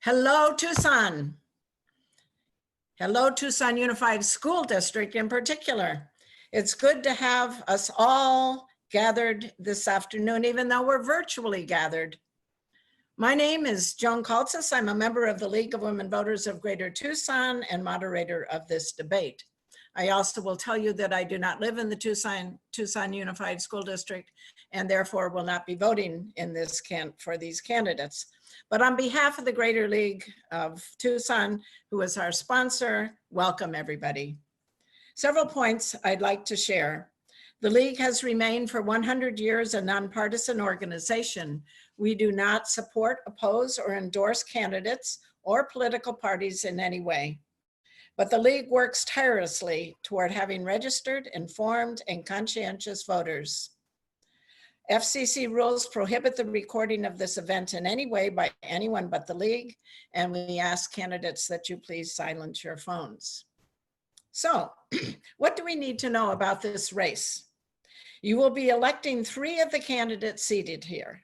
Hello, Tucson. Hello, Tucson Unified School District in particular. It's good to have us all gathered this afternoon, even though we're virtually gathered. My name is Joan Givens. I'm a member of the League of Women Voters of Greater Tucson and moderator of this debate. I also will tell you that I do not live in the Tucson Unified School District and therefore will not be voting in this for these candidates. But on behalf of the Greater League of Tucson, who is our sponsor, welcome everybody. Several points I'd like to share. The League has remained for 100 years a nonpartisan organization. We do not support, oppose, or endorse candidates or political parties in any way. But the League works tirelessly toward having registered, informed, and conscientious voters. FCC rules prohibit the recording of this event in any way by anyone but the League, and we ask candidates that you please silence your phones. So, what do we need to know about this race? You will be electing 3 of the candidates seated here.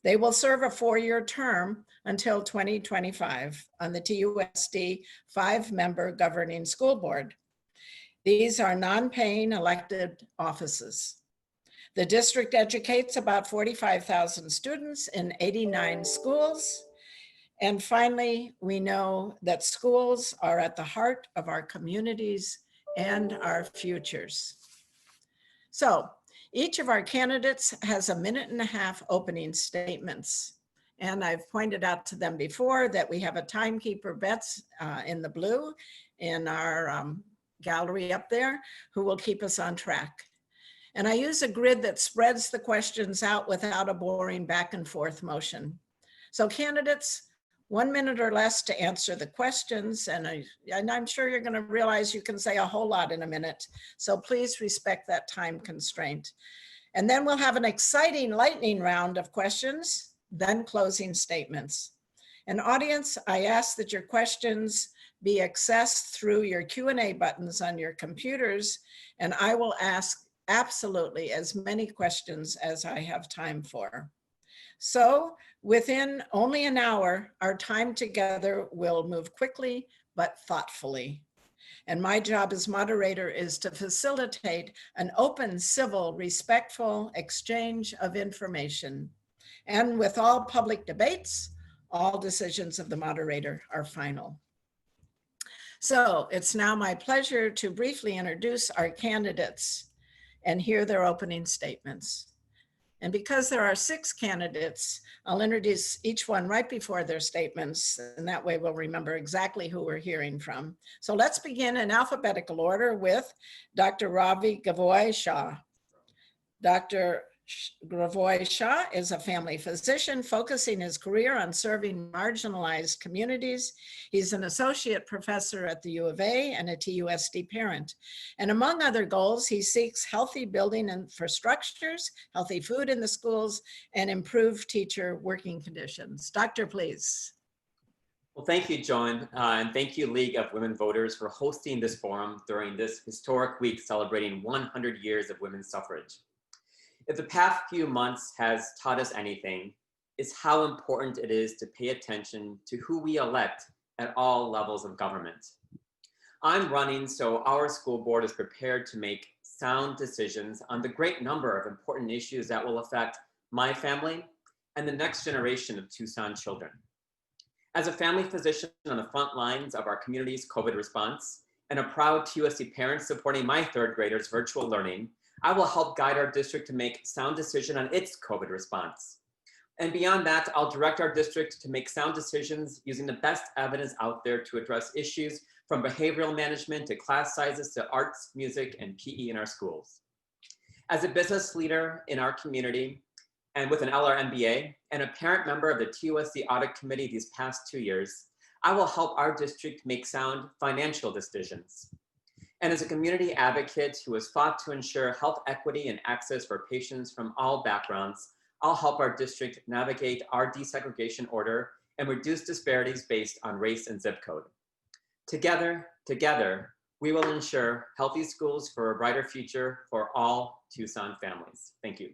They will serve a 4-year term until 2025 on the TUSD 5-member governing school board. These are non-paying elected offices. The district educates about 45,000 students in 89 schools. And finally, we know that schools are at the heart of our communities and our futures. So each of our candidates has a 1.5-minute opening statements. And I've pointed out to them before that we have a timekeeper, Bets, in the blue in our gallery up there, who will keep us on track. And I use a grid that spreads the questions out without a boring back and forth motion. So candidates, 1 minute or less to answer the questions. And I'm sure you're going to realize you can say a whole lot in a minute. So please respect that time constraint. And then we'll have an exciting lightning round of questions, then closing statements. And audience, I ask that your questions be accessed through your Q&A buttons on your computers, and I will ask absolutely as many questions as I have time for. So within only an hour, our time together will move quickly, but thoughtfully. And my job as moderator is to facilitate an open, civil, respectful exchange of information. And with all public debates, all decisions of the moderator are final. So it's now my pleasure to briefly introduce our candidates and hear their opening statements. And because there are 6 candidates, I'll introduce each one right before their statements, and that way we'll remember exactly who we're hearing from. So let's begin in alphabetical order with Dr. RAVI GRIVOIS-SHAH. Dr. GRIVOIS-SHAH is a family physician focusing his career on serving marginalized communities. He's an associate professor at the U of A and a TUSD parent. And among other goals, he seeks healthy building infrastructures, healthy food in the schools, and improved teacher working conditions. Doctor, please. Well, thank you, Joan, and thank you, League of Women Voters, for hosting this forum during this historic week celebrating 100 years of women's suffrage. If the past few months has taught us anything, it's how important it is to pay attention to who we elect at all levels of government. I'm running so our school board is prepared to make sound decisions on the great number of important issues that will affect my family and the next generation of Tucson children. As a family physician on the front lines of our community's COVID response and a proud TUSD parent supporting my 3rd graders' virtual learning, I will help guide our district to make sound decision on its COVID response. And beyond that, I'll direct our district to make sound decisions using the best evidence out there to address issues from behavioral management to class sizes to arts, music, and PE in our schools. As a business leader in our community and with an LR MBA and a parent member of the TUSD audit committee these past 2 years, I will help our district make sound financial decisions. And as a community advocate who has fought to ensure health equity and access for patients from all backgrounds, I'll help our district navigate our desegregation order and reduce disparities based on race and zip code. Together, we will ensure healthy schools for a brighter future for all Tucson families. Thank you.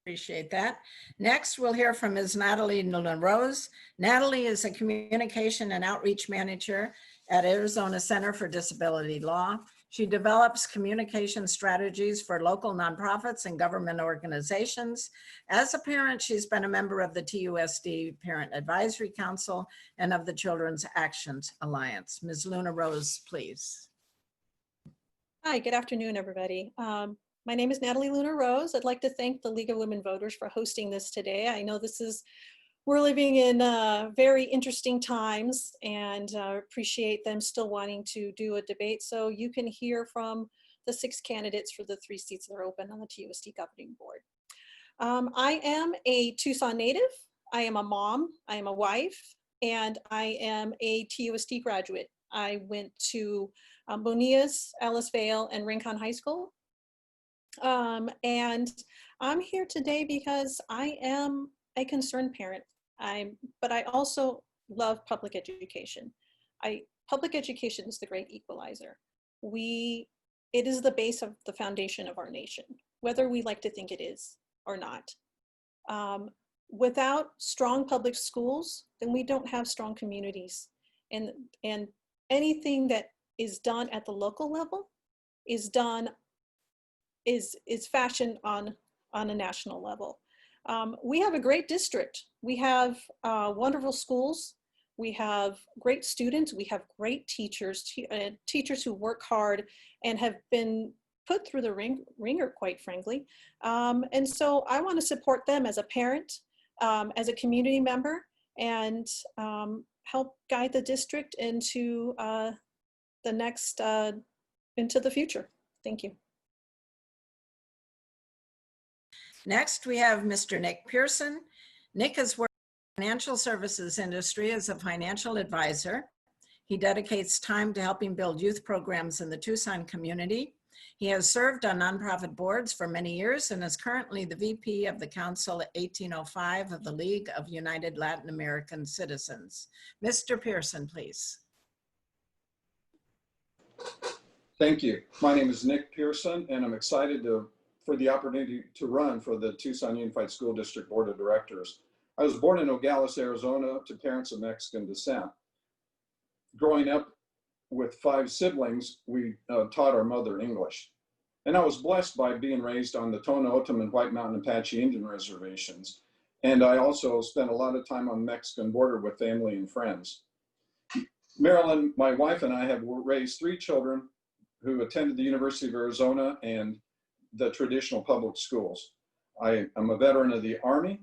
Appreciate that. Next, we'll hear from Ms. Natalie Rose. Natalie is a communication and outreach manager at Arizona Center for Disability Law. She develops communication strategies for local nonprofits and government organizations. As a parent, she's been a member of the TUSD Parent Advisory Council and of the Children's Actions Alliance. Ms. Luna Rose, please. Hi, good afternoon, everybody. My name is Natalie Luna Rose. I'd like to thank the League of Women Voters for hosting this today. I know we're living in very interesting times, and appreciate them still wanting to do a debate so you can hear from the 6 candidates for the 3 seats that are open on the TUSD governing board. I am a Tucson native. I am a mom, I am a wife, and I am a TUSD graduate. I went to Bonillas, Ellisvale, and Rincon High School. And I'm here today because I am a concerned parent. But I also love public education. Public education is the great equalizer. It is the base of the foundation of our nation, whether we like to think it is or not. Without strong public schools, then we don't have strong communities. And anything that is done at the local level is fashioned on a national level. We have a great district. We have wonderful schools. We have great students. We have great teachers, teachers who work hard and have been put through the ringer, quite frankly. And so I want to support them as a parent, as a community member, and help guide the district into into the future. Thank you. Next, we have Mr. Nick Pearson. Nick has worked in the financial services industry as a financial advisor. He dedicates time to helping build youth programs in the Tucson community. He has served on nonprofit boards for many years and is currently the VP of the Council 1805 of the League of United Latin American Citizens. Mr. Pearson, please. Thank you. My name is Nick Pearson, and I'm excited for the opportunity to run for the Tucson Unified School District Board of Directors. I was born in Nogales, Arizona, to parents of Mexican descent. Growing up with 5 siblings, we taught our mother English. And I was blessed by being raised on the Tohono O'odham and White Mountain Apache Indian reservations. And I also spent a lot of time on the Mexican border with family and friends. Marilyn, my wife, and I have raised 3 children who attended the University of Arizona and the traditional public schools. I am a veteran of the Army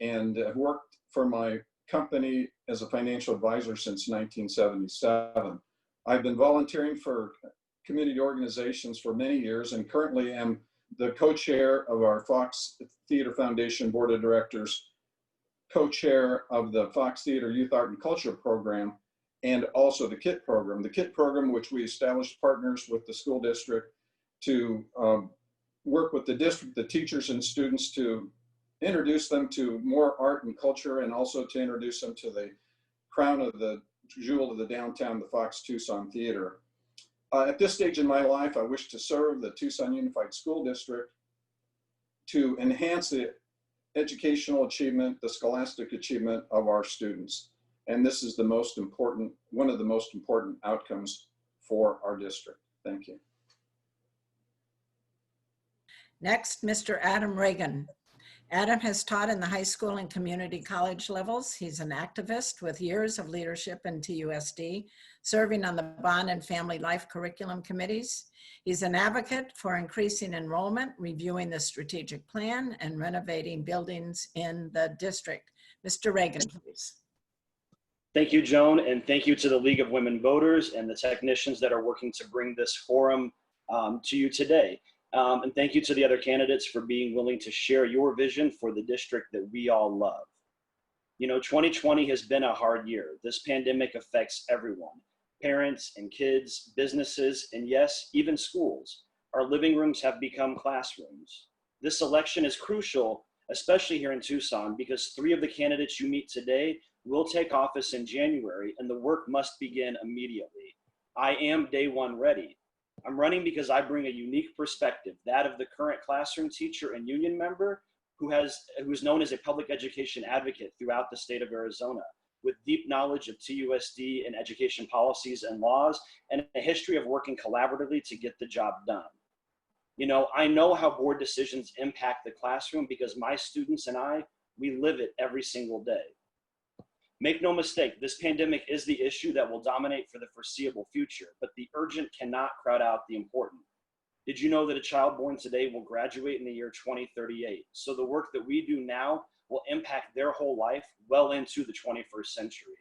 and have worked for my company as a financial advisor since 1977. I've been volunteering for community organizations for many years and currently am the co-chair of our Fox Theater Foundation Board of Directors, co-chair of the Fox Theater Youth Art and Culture Program, and also the KIT program. The KIT program, which we established partners with the school district to work with the district, the teachers and students to introduce them to more art and culture, and also to introduce them to the crown of the jewel of the downtown, the Fox Tucson Theater. At this stage in my life, I wish to serve the Tucson Unified School District to enhance the educational achievement, the scholastic achievement of our students. And this is the most important, one of the most important outcomes for our district. Thank you. Next, Mr. Adam Reagan. Adam has taught in the high school and community college levels. He's an activist with years of leadership in TUSD, serving on the Bond and Family Life Curriculum Committees. He's an advocate for increasing enrollment, reviewing the strategic plan, and renovating buildings in the district. Mr. Reagan, please. Thank you, Joan, and thank you to the League of Women Voters and the technicians that are working to bring this forum to you today. And thank you to the other candidates for being willing to share your vision for the district that we all love. You know, 2020 has been a hard year. This pandemic affects everyone, parents and kids, businesses, and yes, even schools. Our living rooms have become classrooms. This election is crucial, especially here in Tucson, because 3 of the candidates you meet today will take office in January, and the work must begin immediately. I am day 1 ready. I'm running because I bring a unique perspective, that of the current classroom teacher and union member, who's known as a public education advocate throughout the state of Arizona, with deep knowledge of TUSD and education policies and laws, and a history of working collaboratively to get the job done. You know, I know how board decisions impact the classroom because my students and we live it every single day. Make no mistake, this pandemic is the issue that will dominate for the foreseeable future, but the urgent cannot crowd out the important. Did you know that a child born today will graduate in the year 2038? So the work that we do now will impact their whole life well into the 21st century.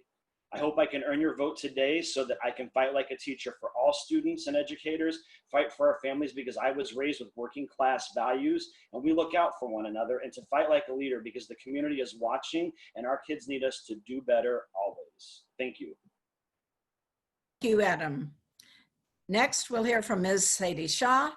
I hope I can earn your vote today so that I can fight like a teacher for all students and educators, fight for our families because I was raised with working class values and we look out for one another, and to fight like a leader because the community is watching and our kids need us to do better always. Thank you. Thank you, Adam. Next, we'll hear from Ms. Sadie Shaw.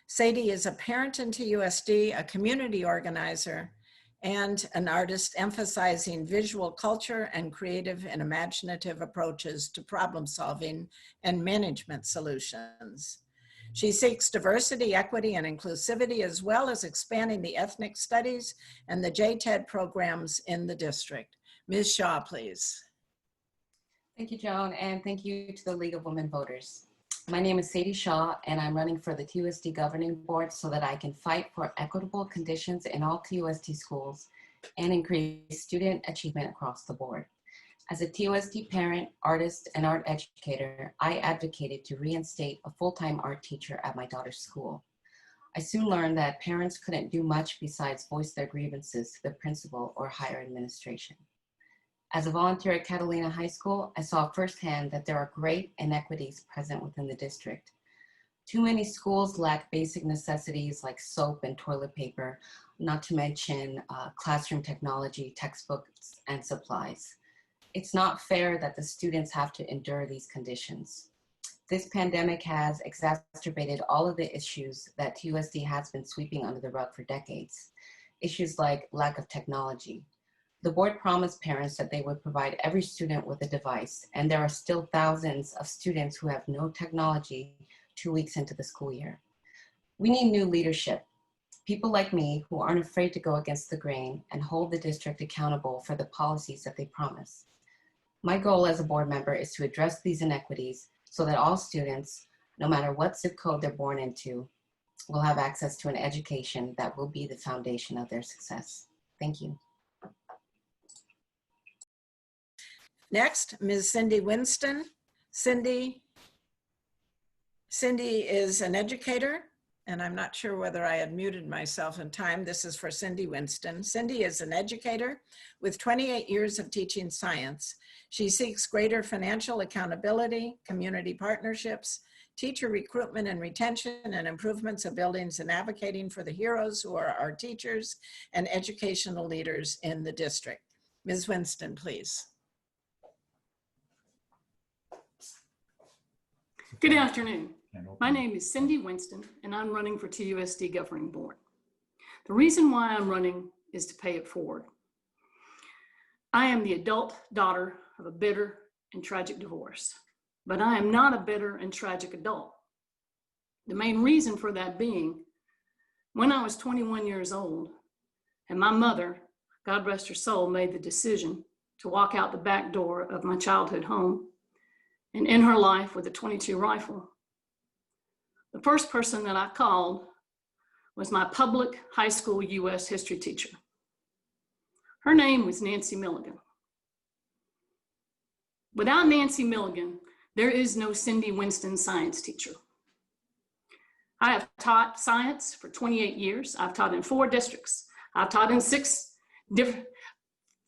Sadie is a parent in TUSD, a community organizer, and an artist emphasizing visual culture and creative and imaginative approaches to problem solving and management solutions. She seeks diversity, equity, and inclusivity, as well as expanding the ethnic studies and the JTED programs in the district. Ms. Shaw, please. Thank you, Joan, and thank you to the League of Women Voters. My name is Sadie Shaw, and I'm running for the TUSD Governing Board so that I can fight for equitable conditions in all TUSD schools and increase student achievement across the board. As a TUSD parent, artist, and art educator, I advocated to reinstate a full-time art teacher at my daughter's school. I soon learned that parents couldn't do much besides voice their grievances to the principal or higher administration. As a volunteer at Catalina High School, I saw firsthand that there are great inequities present within the district. Too many schools lack basic necessities like soap and toilet paper, not to mention classroom technology, textbooks, and supplies. It's not fair that the students have to endure these conditions. This pandemic has exacerbated all of the issues that TUSD has been sweeping under the rug for decades. Issues like lack of technology. The board promised parents that they would provide every student with a device, and there are still thousands of students who have no technology 2 weeks into the school year. We need new leadership, people like me who aren't afraid to go against the grain and hold the district accountable for the policies that they promise. My goal as a board member is to address these inequities so that all students, no matter what zip code they're born into, will have access to an education that will be the foundation of their success. Thank you. Next, Ms. Cindy Winston. Cindy is an educator, and I'm not sure whether I had muted myself in time. This is for Cindy Winston. Cindy is an educator with 28 years of teaching science. She seeks greater financial accountability, community partnerships, teacher recruitment and retention, and improvements of buildings, and advocating for the heroes who are our teachers and educational leaders in the district. Ms. Winston, please. Good afternoon. My name is Cindy Winston, and I'm running for TUSD Governing Board. The reason why I'm running is to pay it forward. I am the adult daughter of a bitter and tragic divorce, but I am not a bitter and tragic adult. The main reason for that being, when I was 21 years old, and my mother, God rest her soul, made the decision to walk out the back door of my childhood home and end her life with a .22 rifle. The first person that I called was my public high school US history teacher. Her name was Nancy Milligan. Without Nancy Milligan, there is no Cindy Winston science teacher. I have taught science for 28 years. I've taught in 4 districts. I've taught in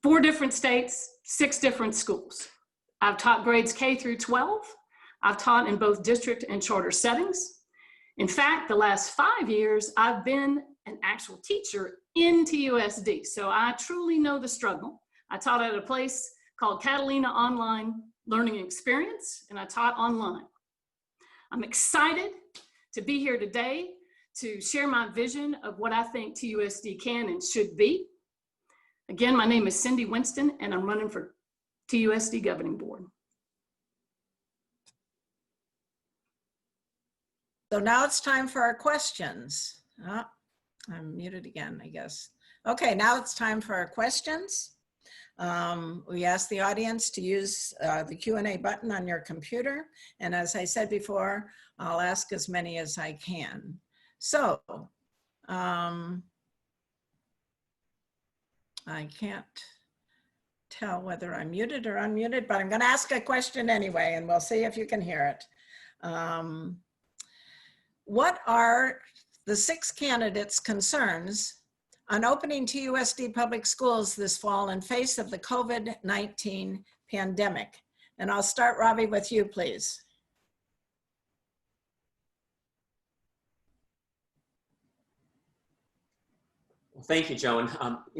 4 different states, 6 different schools. I've taught grades K through 12. I've taught in both district and charter settings. In fact, the last 5 years, I've been an actual teacher in TUSD. So I truly know the struggle. I taught at a place called Catalina Online Learning Experience, and I taught online. I'm excited to be here today to share my vision of what I think TUSD can and should be. Again, my name is Cindy Winston, and I'm running for TUSD Governing Board. So now it's time for our questions. I'm muted again, I guess. Okay, now it's time for our questions. We ask the audience to use the Q&A button on your computer. And as I said before, I'll ask as many as I can. So, I can't tell whether I'm muted or unmuted, but I'm going to ask a question anyway, and we'll see if you can hear it. What are the 6 candidates' concerns on opening TUSD public schools this fall in face of the COVID-19 pandemic? And I'll start, Ravi, with you, please. Well, thank you, Joan.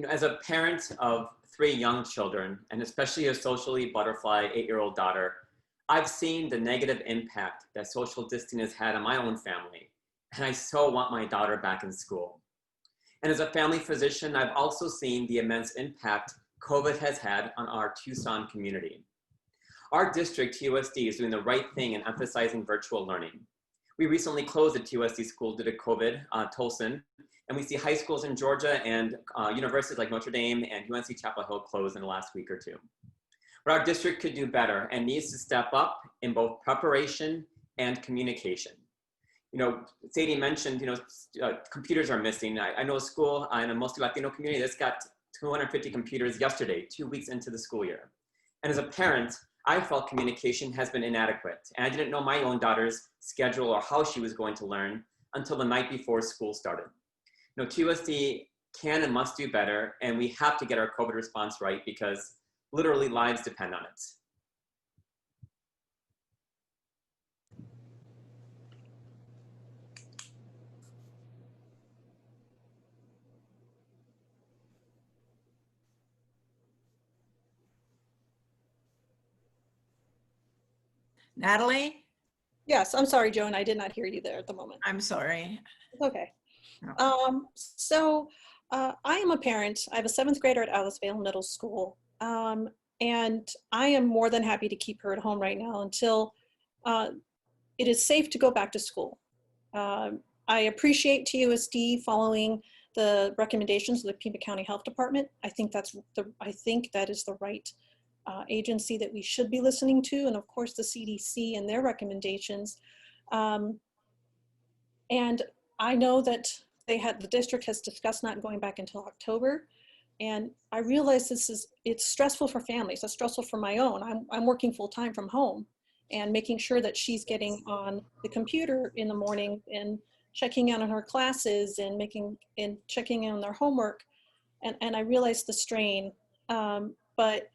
As a parent of 3 young children, and especially a socially butterfly 8-year-old daughter, I've seen the negative impact that social distancing has had on my own family, and I so want my daughter back in school. And as a family physician, I've also seen the immense impact COVID has had on our Tucson community. Our district, TUSD, is doing the right thing in emphasizing virtual learning. We recently closed the TUSD school due to COVID, Tolson, and we see high schools in Georgia and universities like Notre Dame and UNC Chapel Hill closed in the last week or 2. But our district could do better and needs to step up in both preparation and communication. Sadie mentioned, computers are missing. I know a school in a mostly Latino community that's got 250 computers yesterday, 2 weeks into the school year. And as a parent, I felt communication has been inadequate. And I didn't know my own daughter's schedule or how she was going to learn until the night before school started. TUSD can and must do better, and we have to get our COVID response right because literally lives depend on it. Natalie? Yes, I'm sorry, Joan, I did not hear you there at the moment. I'm sorry. It's okay. No. I am a parent. I have a 7th grader at Alicevale Middle School. And I am more than happy to keep her at home right now until it is safe to go back to school. I appreciate TUSD following the recommendations of the Pima County Health Department. I think that is the right agency that we should be listening to, and of course the CDC and their recommendations. And I know that the district has discussed not going back until October. And I realize it's stressful for families. It's stressful for my own. I'm working full time from home and making sure that she's getting on the computer in the morning and checking in on her classes and checking in on their homework. And I realize the strain, but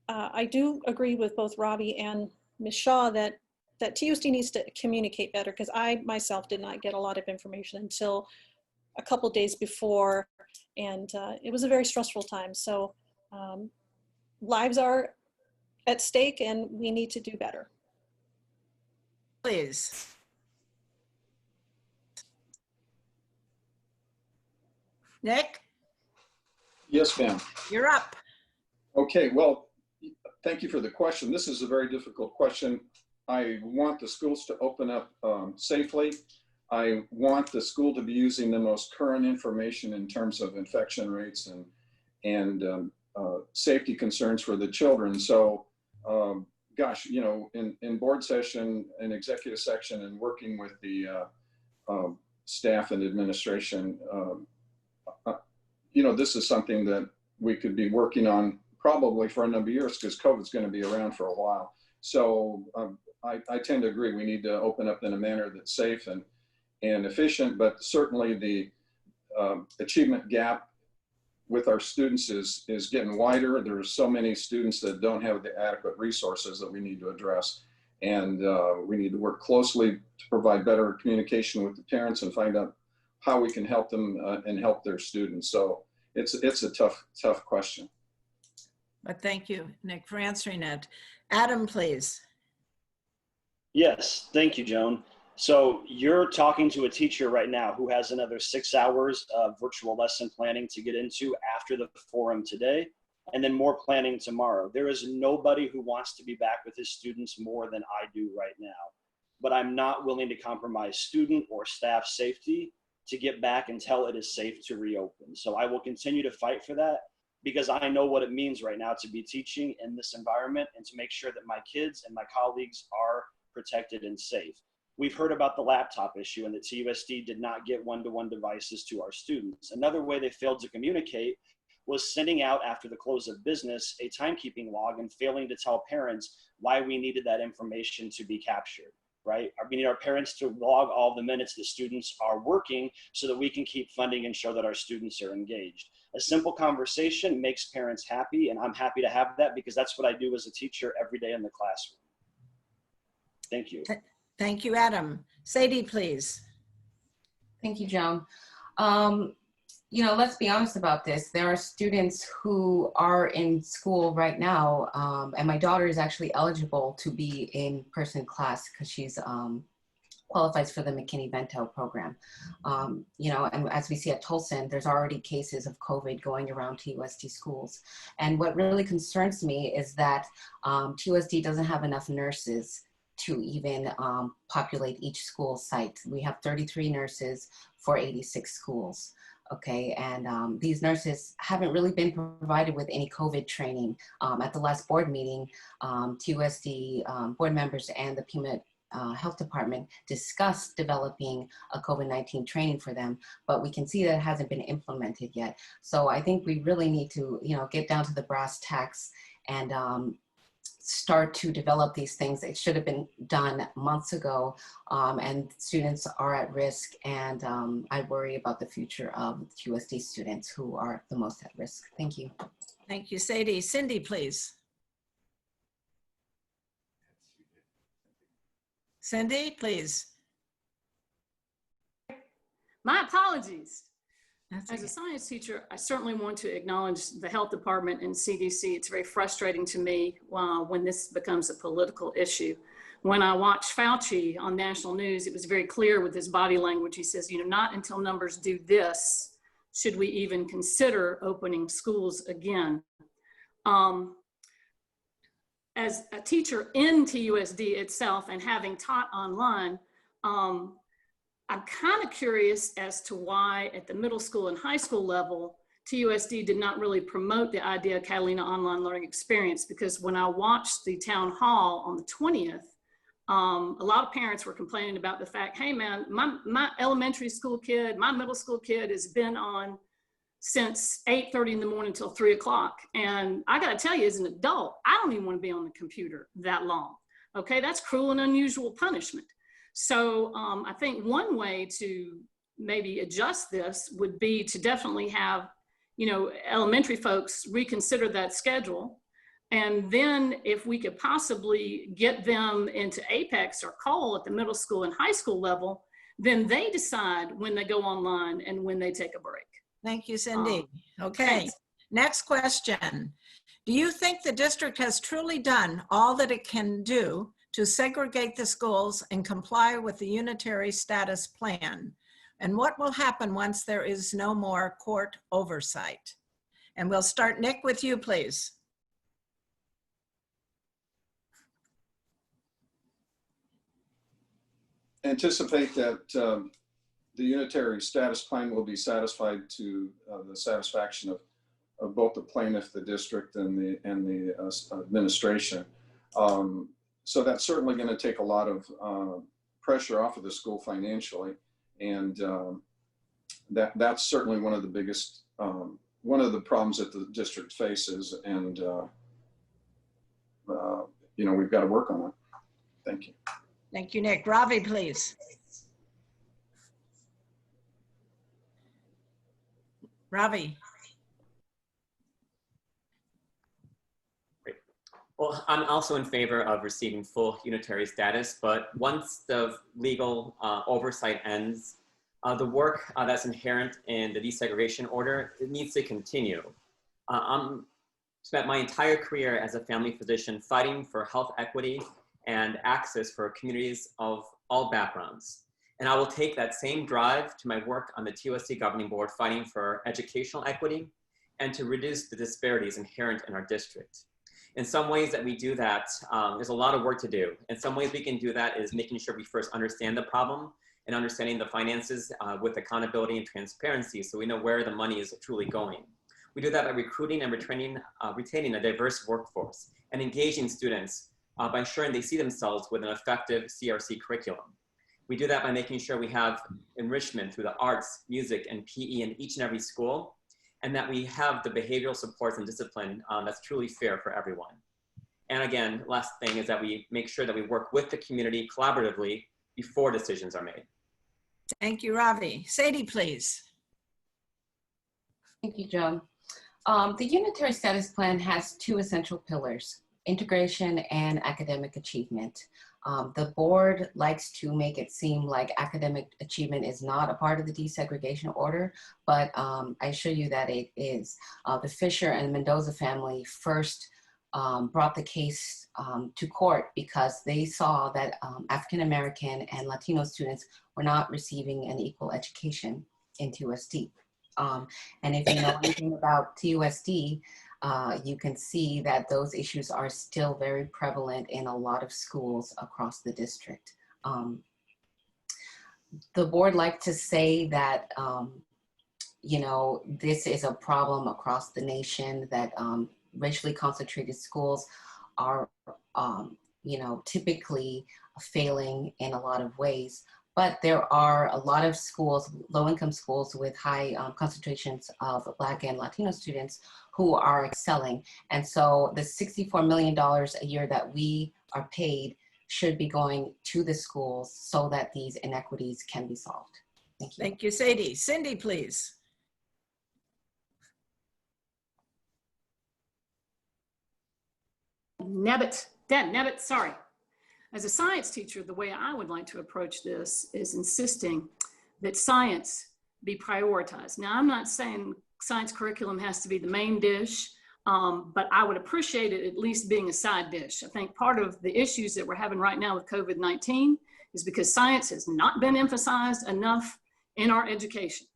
I do agree with both Ravi and Ms. Shaw that TUSD needs to communicate better, because I myself did not get a lot of information until a couple days before, and it was a very stressful time. So lives are at stake and we need to do better. Please. Nick? Yes, ma'am. You're up. Okay, well, thank you for the question. This is a very difficult question. I want the schools to open up safely. I want the school to be using the most current information in terms of infection rates and safety concerns for the children. So, gosh, in board session and executive section and working with the staff and administration, this is something that we could be working on probably for a number of years, because COVID's going to be around for a while. So I tend to agree we need to open up in a manner that's safe and efficient, but certainly the achievement gap with our students is getting wider. There's so many students that don't have the adequate resources that we need to address. And we need to work closely to provide better communication with the parents and find out how we can help them and help their students. So it's a tough question. But thank you, Nick, for answering it. Adam, please. Yes, thank you, Joan. So you're talking to a teacher right now who has another 6 hours of virtual lesson planning to get into after the forum today, and then more planning tomorrow. There is nobody who wants to be back with his students more than I do right now, but I'm not willing to compromise student or staff safety to get back until it is safe to reopen. So I will continue to fight for that, because I know what it means right now to be teaching in this environment and to make sure that my kids and my colleagues are protected and safe. We've heard about the laptop issue and that TUSD did not get one-to-one devices to our students. Another way they failed to communicate was sending out, after the close of business, a timekeeping log and failing to tell parents why we needed that information to be captured, right? We need our parents to log all the minutes that students are working so that we can keep funding and show that our students are engaged. A simple conversation makes parents happy, and I'm happy to have that because that's what I do as a teacher every day in the classroom. Thank you. Thank you, Adam. Sadie, please. Thank you, Joan. You know, let's be honest about this. There are students who are in school right now, and my daughter is actually eligible to be in person class because she's qualifies for the McKinney-Vento program. You know, and as we see at Tolson, there's already cases of COVID going around TUSD schools. And what really concerns me is that TUSD doesn't have enough nurses to even populate each school site. We have 33 nurses for 86 schools. Okay, and these nurses haven't really been provided with any COVID training. At the last board meeting, TUSD board members and the Pima Health Department discussed developing a COVID-19 training for them, but we can see that it hasn't been implemented yet. So I think we really need to, you know, get down to the brass tacks and start to develop these things. It should have been done months ago, and students are at risk, and I worry about the future of TUSD students who are the most at risk. Thank you. Thank you, Sadie. Cindy, please. Cindy, please. My apologies. That's As a okay. science teacher, I certainly want to acknowledge the health department and CDC. It's very frustrating to me when this becomes a political issue. When I watched Fauci on national news, it was very clear with his body language. He says, you know, not until numbers do this should we even consider opening schools again. As a teacher in TUSD itself and having taught online, I'm kind of curious as to why at the middle school and high school level, TUSD did not really promote the idea of Catalina online learning experience, because when I watched the town hall on the 20th, a lot of parents were complaining about the fact, hey man, my elementary school kid, my middle school kid has been on since 8:30 in the morning until 3 o'clock. And I gotta tell you, as an adult, I don't even wanna be on the computer that long. Okay, that's cruel and unusual punishment. So I think one way to maybe adjust this would be to definitely have, you know, elementary folks reconsider that schedule. And then if we could possibly get them into Apex or Cole at the middle school and high school level, then they decide when they go online and when they take a break. Thank you, Cindy. Okay, thanks. Next question. Do you think the district has truly done all that it can do to segregate the schools and comply with the unitary status plan? And what will happen once there is no more court oversight? And we'll start, Nick, with you, please. Anticipate that the unitary status plan will be satisfied to the satisfaction of both the plaintiff, the district, and the administration. So that's certainly going to take a lot of pressure off of the school financially, and that's certainly one of the biggest, one of the problems that the district faces, and you know, we've got to work on it. Thank you. Thank you, Nick. Ravi, please. Ravi. Well, I'm also in favor of receiving full unitary status, but once the legal oversight ends, the work that's inherent in the desegregation order, it needs to continue. I'm spent my entire career as a family physician fighting for health equity and access for communities of all backgrounds. And I will take that same drive to my work on the TUSD governing board, fighting for educational equity and to reduce the disparities inherent in our district. In some ways that we do that, there's a lot of work to do. In some ways we can do that is making sure we first understand the problem and understanding the finances with accountability and transparency so we know where the money is truly going. We do that by recruiting and retaining a diverse workforce and engaging students by ensuring they see themselves with an effective CRC curriculum. We do that by making sure we have enrichment through the arts, music, and PE in each and every school, and that we have the behavioral supports and discipline that's truly fair for everyone. And again, last thing is that we make sure that we work with the community collaboratively before decisions are made. Thank you, Ravi. Sadie, please. Thank you, Joan. The Unitary Status Plan has two essential pillars: integration and academic achievement. The board likes to make it seem like academic achievement is not a part of the desegregation order, but I assure you that it is. The Fisher and Mendoza family first brought the case to court because they saw that African-American and Latino students were not receiving an equal education in TUSD. And if you know anything about TUSD, you can see that those issues are still very prevalent in a lot of schools across the district. The board liked to say that, you know, this is a problem across the nation, that racially concentrated schools are, you know, typically failing in a lot of ways. But there are a lot of schools, low-income schools with high concentrations of Black and Latino students who are excelling. And so the $64 million a year that we are paid should be going to the schools so that these inequities can be solved. Thank you. Thank you, Sadie. Cindy, please. Nebbit, sorry. As a science teacher, the way I would like to approach this is insisting that science be prioritized. Now, I'm not saying science curriculum has to be the main dish, but I would appreciate it at least being a side dish. I think part of the issues that we're having right now with COVID-19 is because science has not been emphasized enough in our education.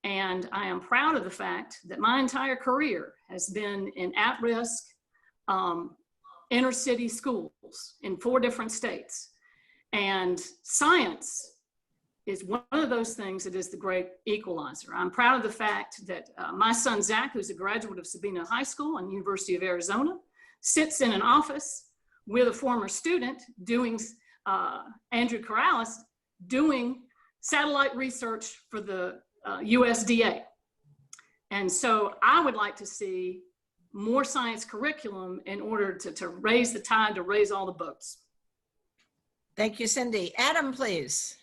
And I am proud of the fact that my entire career has been in at-risk, inner city schools in 4 different states. And science is one of those things that is the great equalizer. I'm proud of the fact that my son, Zach, who's a graduate of Sabina High School and University of Arizona, sits in an office with a former student doing, Andrew Corrales, doing satellite research for the USDA. And so I would like to see more science curriculum in order to raise the tide, to raise all the boats. Thank you, Cindy. Adam, please.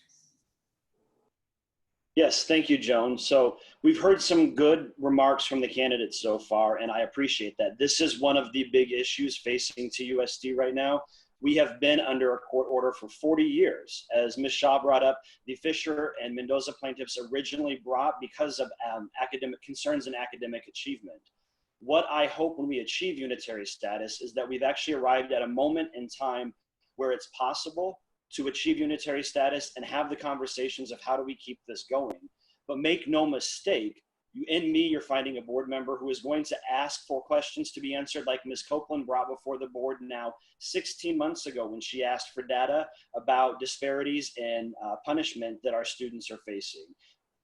Yes, thank you, Joan. So we've heard some good remarks from the candidates so far, and I appreciate that. This is one of the big issues facing TUSD right now. We have been under a court order for 40 years. As Ms. Shaw brought up, the Fisher and Mendoza plaintiffs originally brought because of academic concerns and academic achievement. What I hope when we achieve unitary status is that we've actually arrived at a moment in time where it's possible to achieve unitary status and have the conversations of how do we keep this going. But make no mistake, you're finding a board member who is going to ask for questions to be answered like Ms. Copeland brought before the board now 16 months ago when she asked for data about disparities in punishment that our students are facing.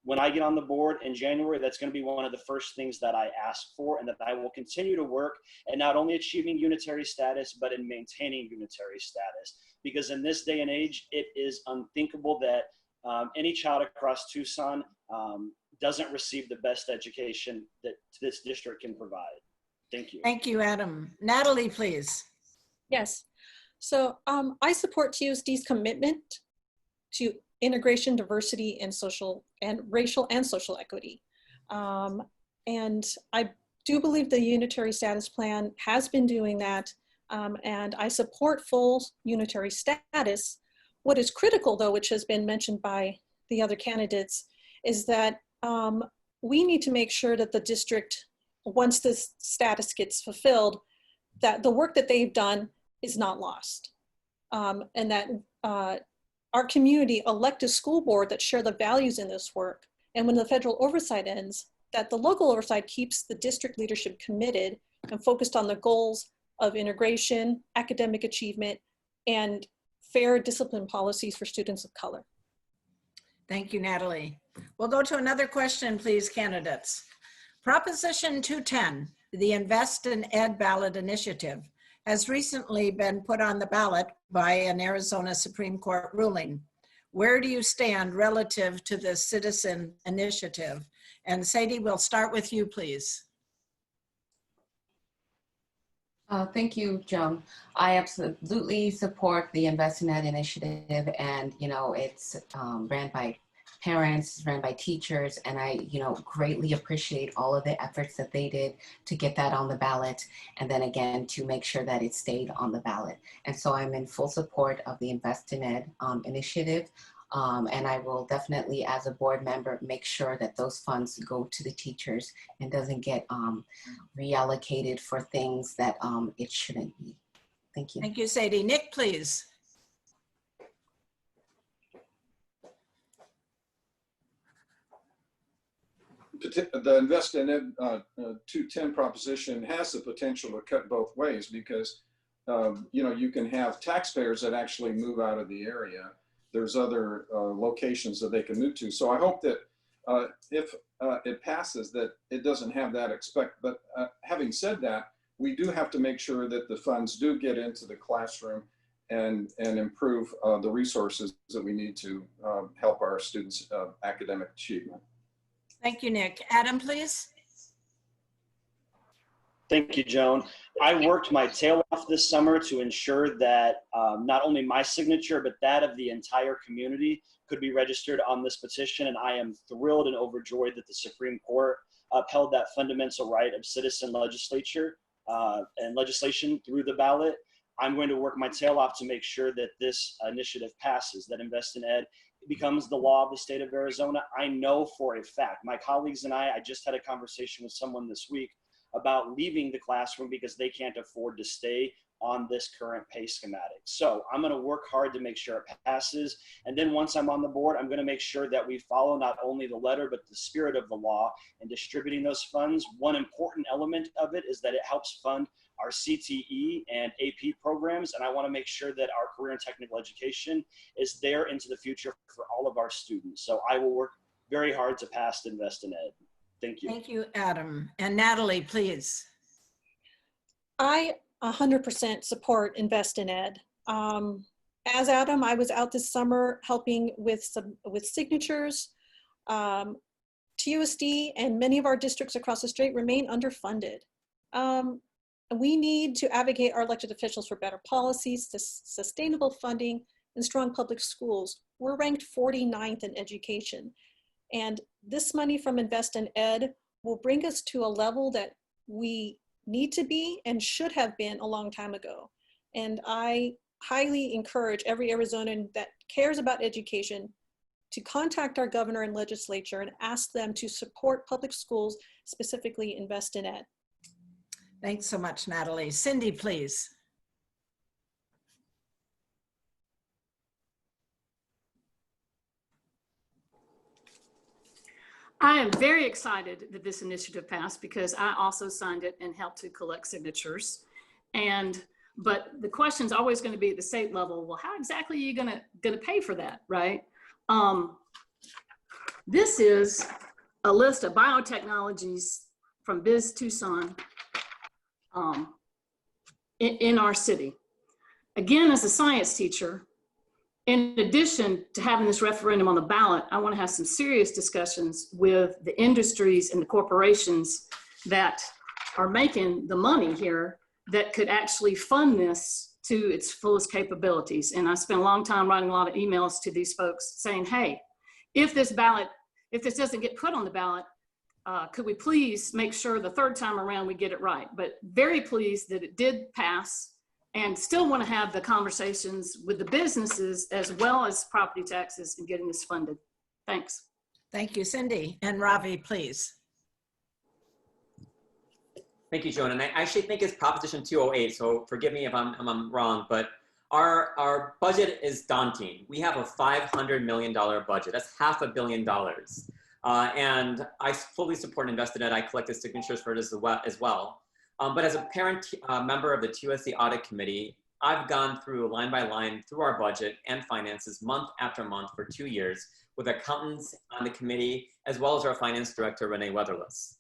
When I get on the board in January, that's going to be one of the first things that I ask for, and that I will continue to work at not only achieving unitary status, but in maintaining unitary status. Because in this day and age, it is unthinkable that any child across Tucson doesn't receive the best education that this district can provide. Thank you. Thank you, Adam. Natalie, please. Yes. So I support TUSD's commitment to integration, diversity, and racial and social equity. And I do believe the unitary status plan has been doing that, and I support full unitary status. What is critical, though, which has been mentioned by the other candidates, is that we need to make sure that the district, once this status gets fulfilled, that the work that they've done is not lost, and that our community elect a school board that share the values in this work. And when the federal oversight ends, that the local oversight keeps the district leadership committed and focused on the goals of integration, academic achievement, and fair discipline policies for students of color. Thank you, Natalie. We'll go to another question, please, candidates. Proposition 210, the Invest in Ed ballot initiative, has recently been put on the ballot by an Arizona Supreme Court ruling. Where do you stand relative to this citizen initiative? And Sadie, we'll start with you, please. Thank you, Joan. I absolutely support the Invest in Ed initiative, and it's ran by parents, ran by teachers, and I greatly appreciate all of the efforts that they did to get that on the ballot, and then again to make sure that it stayed on the ballot. And so I'm in full support of the Invest in Ed initiative. And I will definitely, as a board member, make sure that those funds go to the teachers and doesn't get reallocated for things that it shouldn't be. Thank you. Thank you, Sadie. Nick, please. The Invest in Ed 210 proposition has the potential to cut both ways because, you can have taxpayers that actually move out of the area. There's other locations that they can move to. So I hope that if it passes, that it doesn't have that But having said that, we do have to make sure that the funds do get into the classroom and improve the resources that we need to help our students' academic achievement. Thank you, Nick. Adam, please. Thank you, Joan. I worked my tail off this summer to ensure that not only my signature, but that of the entire community could be registered on this petition. And I am thrilled and overjoyed that the Supreme Court upheld that fundamental right of citizen legislation through the ballot. I'm going to work my tail off to make sure that this initiative passes, that Invest in Ed becomes the law of the state of Arizona. I know for a fact, my colleagues and I just had a conversation with someone this week about leaving the classroom because they can't afford to stay on this current pay schematic. So I'm going to work hard to make sure it passes. And then once I'm on the board, I'm going to make sure that we follow not only the letter, but the spirit of the law in distributing those funds. One important element of it is that it helps fund our CTE and AP programs. And I want to make sure that our career and technical education is there into the future for all of our students. So I will work very hard to pass the Invest in Ed. Thank you. Thank you, Adam. And Natalie, please. I 100% support Invest in Ed. As Adam, I was out this summer helping with signatures. TUSD and many of our districts across the state remain underfunded. We need to advocate our elected officials for better policies, sustainable funding, and strong public schools. We're ranked 49th in education. And this money from Invest in Ed will bring us to a level that we need to be and should have been a long time ago. And I highly encourage every Arizonan that cares about education to contact our governor and legislature and ask them to support public schools, specifically Invest in Ed. Thanks so much, Natalie. Cindy, please. I am very excited that this initiative passed because I also signed it and helped to collect signatures. But the question is always going to be at the state level, well, how exactly are you going to pay for that, right? This is a list of biotechnologies from Biz Tucson in our city. Again, as a science teacher, in addition to having this referendum on the ballot, I want to have some serious discussions with the industries and the corporations that are making the money here that could actually fund this to its fullest capabilities. And I spent a long time writing a lot of emails to these folks saying, hey, if this doesn't get put on the ballot, could we please make sure the third time around we get it right? But very pleased that it did pass, and still want to have the conversations with the businesses as well as property taxes and getting this funded. Thanks. Thank you, Cindy. And Ravi, please. Thank you, Joan. And I actually think it's Proposition 208, so forgive me if I'm wrong, but our budget is daunting. We have a $500 million budget. That's $500 million. And I fully support Invest in Ed. I collected signatures for it as well. But as a parent member of the TUSD Audit Committee, I've gone through line by line through our budget and finances month after month for 2 years with accountants on the committee, as well as our finance director, Renee Weatherless.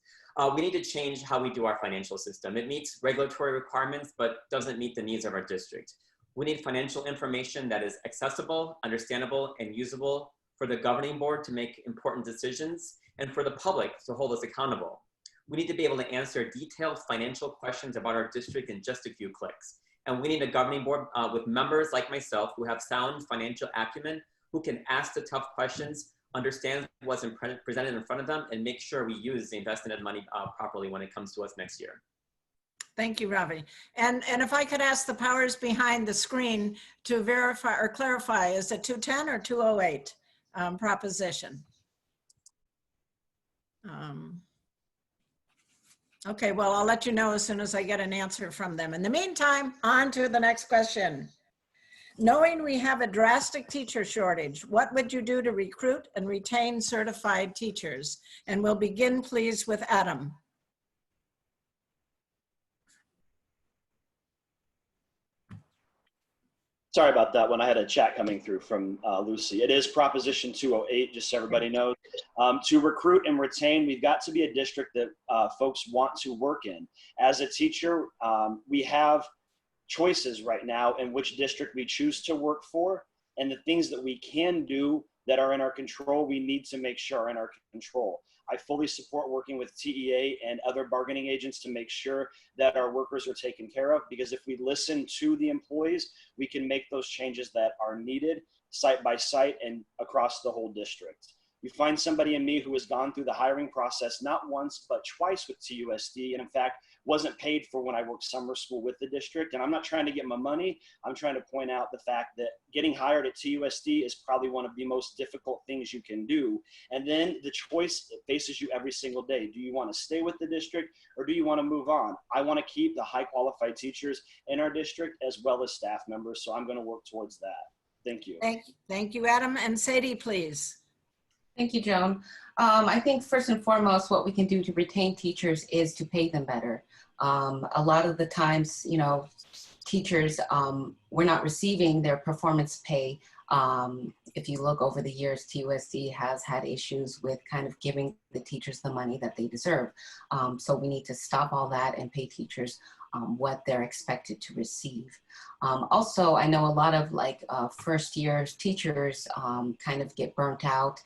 We need to change how we do our financial system. It meets regulatory requirements, but doesn't meet the needs of our district. We need financial information that is accessible, understandable, and usable for the governing board to make important decisions and for the public to hold us accountable. We need to be able to answer detailed financial questions about our district in just a few clicks. And we need a governing board with members like myself who have sound financial acumen, who can ask the tough questions, understand what's presented in front of them, and make sure we use the invested money properly when it comes to us next year. Thank you, Ravi. And if I could ask the powers behind the screen to verify or clarify, is it 210 or 208 proposition? Okay, well, I'll let you know as soon as I get an answer from them. In the meantime, on to the next question. Knowing we have a drastic teacher shortage, what would you do to recruit and retain certified teachers? And we'll begin, please, with Adam. Sorry about that one. I had a chat coming through from Lucy. It is Proposition 208, just so everybody knows. To recruit and retain, we've got to be a district that folks want to work in. As a teacher, we have choices right now in which district we choose to work for, and the things that we can do that are in our control, we need to make sure are in our control. I fully support working with TEA and other bargaining agents to make sure that our workers are taken care of, because if we listen to the employees, we can make those changes that are needed site by site and across the whole district. You find somebody in me who has gone through the hiring process not once, but twice with TUSD, and in fact, wasn't paid for when I worked summer school with the district. And I'm not trying to get my money. I'm trying to point out the fact that getting hired at TUSD is probably one of the most difficult things you can do. And then the choice faces you every single day. Do you want to stay with the district or do you want to move on? I want to keep the high qualified teachers in our district as well as staff members. So I'm going to work towards that. Thank you. Thank you, Adam. And Sadie, please. Thank you, Joan. I think first and foremost, what we can do to retain teachers is to pay them better. A lot of the times, you know, teachers, we're not receiving their performance pay. If you look over the years, TUSD has had issues with kind of giving the teachers the money that they deserve. So we need to stop all that and pay teachers what they're expected to receive. Also, I know a lot of like first year teachers kind of get burnt out.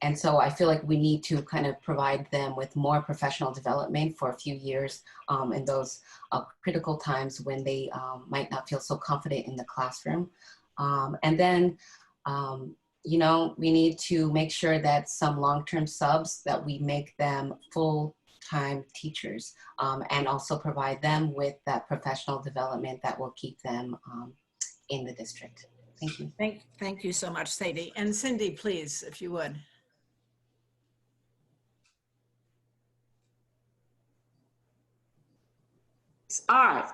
And so I feel like we need to kind of provide them with more professional development for a few years in those critical times when they might not feel so confident in the classroom. And then, you know, we need to make sure that some long-term subs, that we make them full-time teachers and also provide them with that professional development that will keep them in the district. Thank you. Thank you so much, Sadie. And Cindy, please, if you would. All right.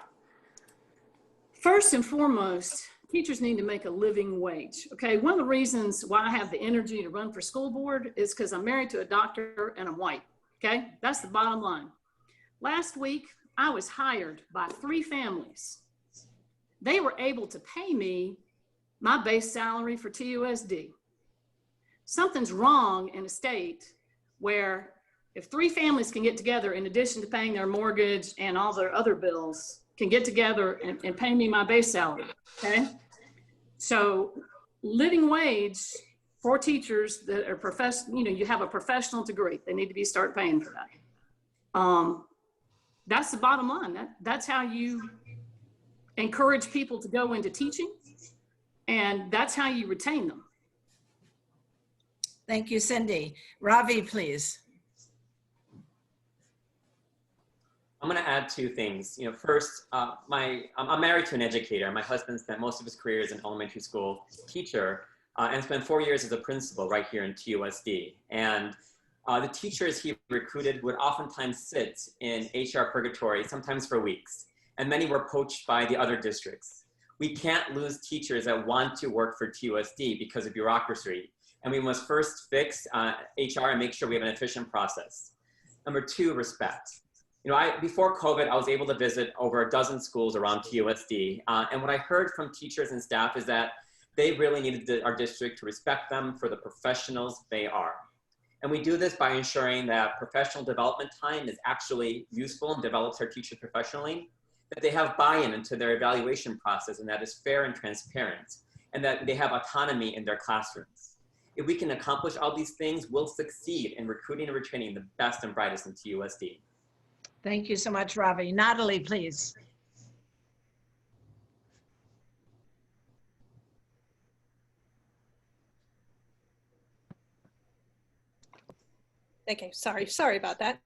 First and foremost, teachers need to make a living wage. Okay, one of the reasons why I have the energy to run for school board is because I'm married to a doctor and I'm white. Okay, that's the bottom line. Last week, I was hired by 3 families. They were able to pay me my base salary for TUSD. Something's wrong in a state where if 3 families can get together, in addition to paying their mortgage and all their other bills, can get together and pay me my base salary, okay? So living wage for teachers that are professional, you know, you have a professional degree, they need to be start paying for that. That's the bottom line. That's how you encourage people to go into teaching, and that's how you retain them. Thank you, Cindy. Ravi, please. I'm going to add 2 things. You know, first, I'm married to an educator. My husband spent most of his career as an elementary school teacher and spent 4 years as a principal right here in TUSD. And the teachers he recruited would oftentimes sit in HR purgatory, sometimes for weeks. And many were poached by the other districts. We can't lose teachers that want to work for TUSD because of bureaucracy. And we must first fix HR and make sure we have an efficient process. Number 2, respect. You know, before COVID, I was able to visit over a dozen schools around TUSD. And what I heard from teachers and staff is that they really needed our district to respect them for the professionals they are. And we do this by ensuring that professional development time is actually useful and develops our teachers professionally, that they have buy-in into their evaluation process and that is fair and transparent, and that they have autonomy in their classrooms. If we can accomplish all these things, we'll succeed in recruiting and retaining the best and brightest in TUSD. Thank you so much, Ravi. Natalie, please. Okay, sorry about that.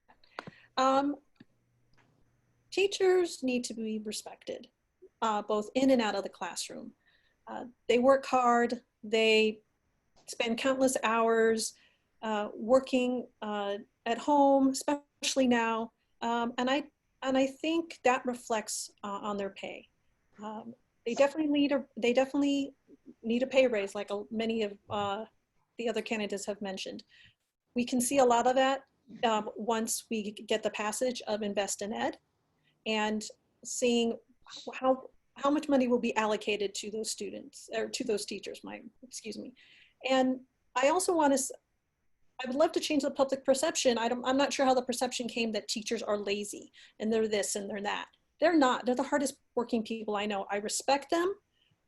Teachers need to be respected, both in and out of the classroom. They work hard, they spend countless hours working at home, especially now, and I think that reflects on their pay. They definitely need a pay raise, like many of the other candidates have mentioned. We can see a lot of that once we get the passage of Invest in Ed and seeing how much money will be allocated to those students, or to those teachers, excuse me. And I also want to, I would love to change the public perception. I'm not sure how the perception came that teachers are lazy and they're this and they're that. They're not. They're the hardest working people I know. I respect them.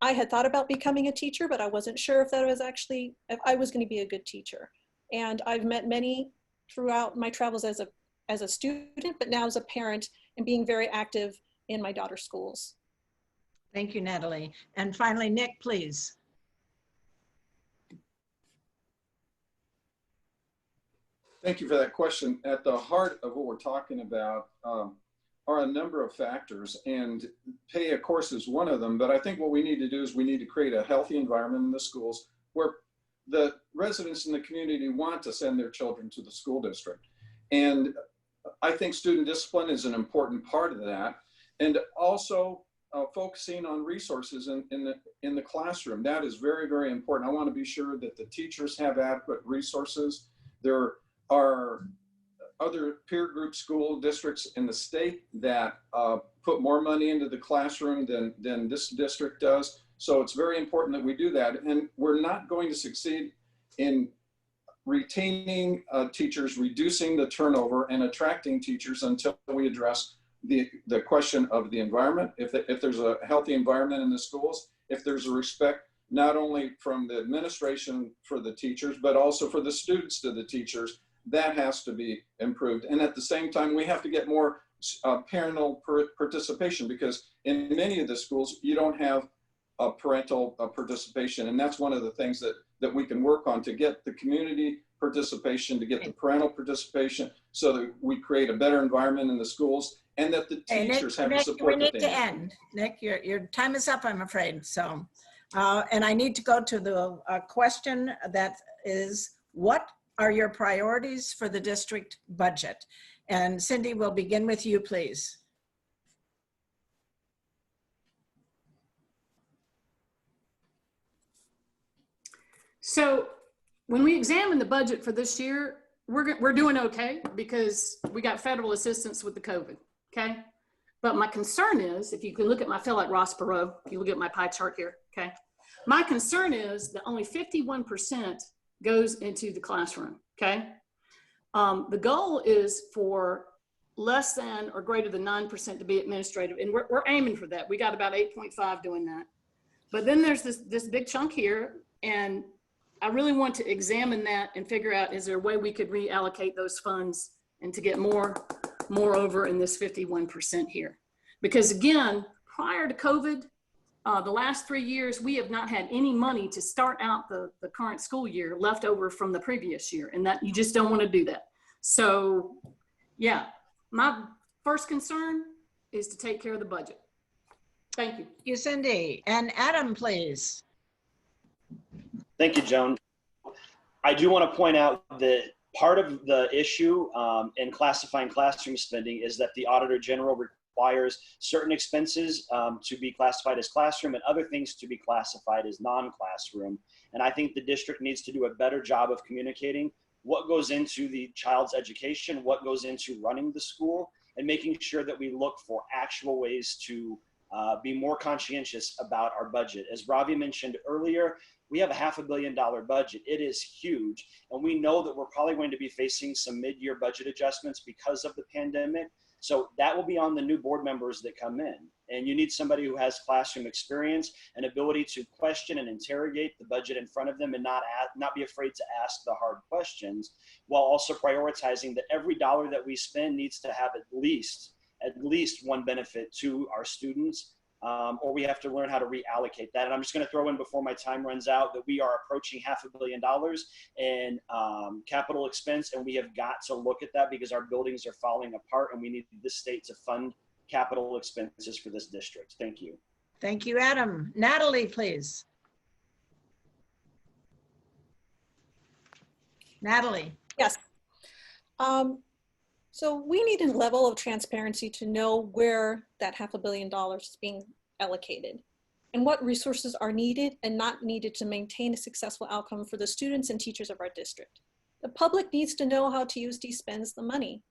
I had thought about becoming a teacher, but I wasn't sure if I was going to be a good teacher. And I've met many throughout my travels as a student, but now as a parent and being very active in my daughter's schools. Thank you, Natalie. And finally, Nick, please. Thank you for that question. At the heart of what we're talking about are a number of factors, and pay, of course, is one of them. But I think what we need to do is we need to create a healthy environment in the schools where the residents in the community want to send their children to the school district. And I think student discipline is an important part of that. And also focusing on resources in the classroom. That is very, very important. I want to be sure that the teachers have adequate resources. There are other peer group school districts in the state that put more money into the classroom than this district does. So it's very important that we do that. And we're not going to succeed in retaining teachers, reducing the turnover, and attracting teachers until we address the question of the environment. If there's a healthy environment in the schools, if there's a respect not only from the administration for the teachers, but also for the students to the teachers, that has to be improved. And at the same time, we have to get more parental participation, because in many of the schools, you don't have parental participation. And that's one of the things that we can work on to get the community participation, to get the parental participation, so that we create a better environment in the schools, and that the teachers have the support. We need to end. Nick, your time is up, I'm afraid. So, and I need to go to the question that is, what are your priorities for the district budget? And Cindy, we'll begin with you, please. So when we examine the budget for this year, we're doing okay because we got federal assistance with the COVID, okay? But my concern is, if you can look at I feel like Ross Perot, if you look at my pie chart here, okay? My concern is that only 51% goes into the classroom, okay? The goal is for less than or greater than 9% to be administrative, and we're aiming for that. We got about 8.5 doing that. But then there's this big chunk here, and I really want to examine that and figure out, is there a way we could reallocate those funds and to get more over in this 51% here? Because again, prior to COVID, the last 3 years, we have not had any money to start out the current school year left over from the previous year, and that you just don't want to do that. So yeah, my first concern is to take care of the budget. Thank you. Thank you, Cindy. And Adam, please. Thank you, Joan. I do want to point out that part of the issue in classifying classroom spending is that the Auditor General requires certain expenses to be classified as classroom and other things to be classified as non-classroom. And I think the district needs to do a better job of communicating what goes into the child's education, what goes into running the school, and making sure that we look for actual ways to be more conscientious about our budget. As Ravi mentioned earlier, we have a $500 million budget. It is huge. And we know that we're probably going to be facing some mid-year budget adjustments because of the pandemic. So that will be on the new board members that come in. And you need somebody who has classroom experience and ability to question and interrogate the budget in front of them and not be afraid to ask the hard questions, while also prioritizing that every dollar that we spend needs to have at least one benefit to our students, or we have to learn how to reallocate that. And I'm just going to throw in before my time runs out that we are approaching $500 million in capital expense, and we have got to look at that because our buildings are falling apart and we need the state to fund capital expenses for this district. Thank you. Thank you, Adam. Natalie, please. Natalie. Yes. So we need a level of transparency to know where that $500 million is being allocated and what resources are needed and not needed to maintain a successful outcome for the students and teachers of our district. The public needs to know how TUSD spends the money.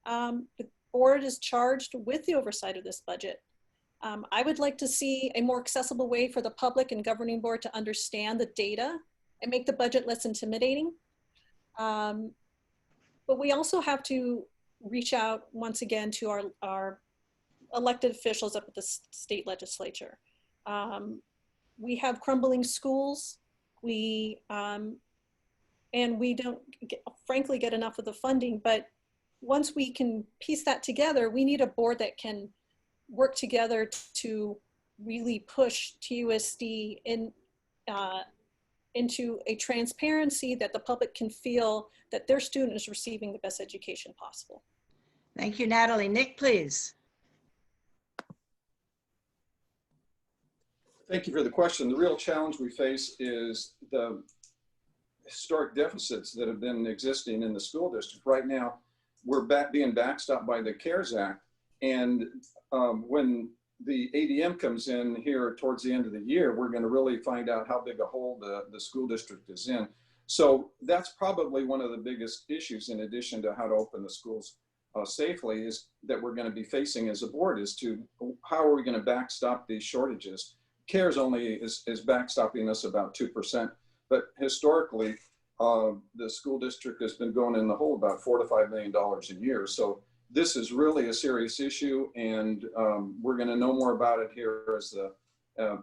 The board is charged with the oversight of this budget. I would like to see a more accessible way for the public and governing board to understand the data and make the budget less intimidating. But we also have to reach out once again to our elected officials up at the state legislature. We have crumbling schools. And we don't frankly get enough of the funding, but once we can piece that together, we need a board that can work together to really push TUSD into a transparency that the public can feel that their student is receiving the best education possible. Thank you, Natalie. Nick, please. Thank you for the question. The real challenge we face is the historic deficits that have been existing in the school district. Right now, we're being backstopped by the CARES Act. And when the ADM comes in here towards the end of the year, we're going to really find out how big a hole the school district is in. So that's probably one of the biggest issues, in addition to how to open the schools safely, is that we're going to be facing as a board, is to how are we going to backstop these shortages. CARES only is backstopping us about 2%, but historically the school district has been going in the hole about $4 to $5 million a year. So this is really a serious issue, and we're going to know more about it here as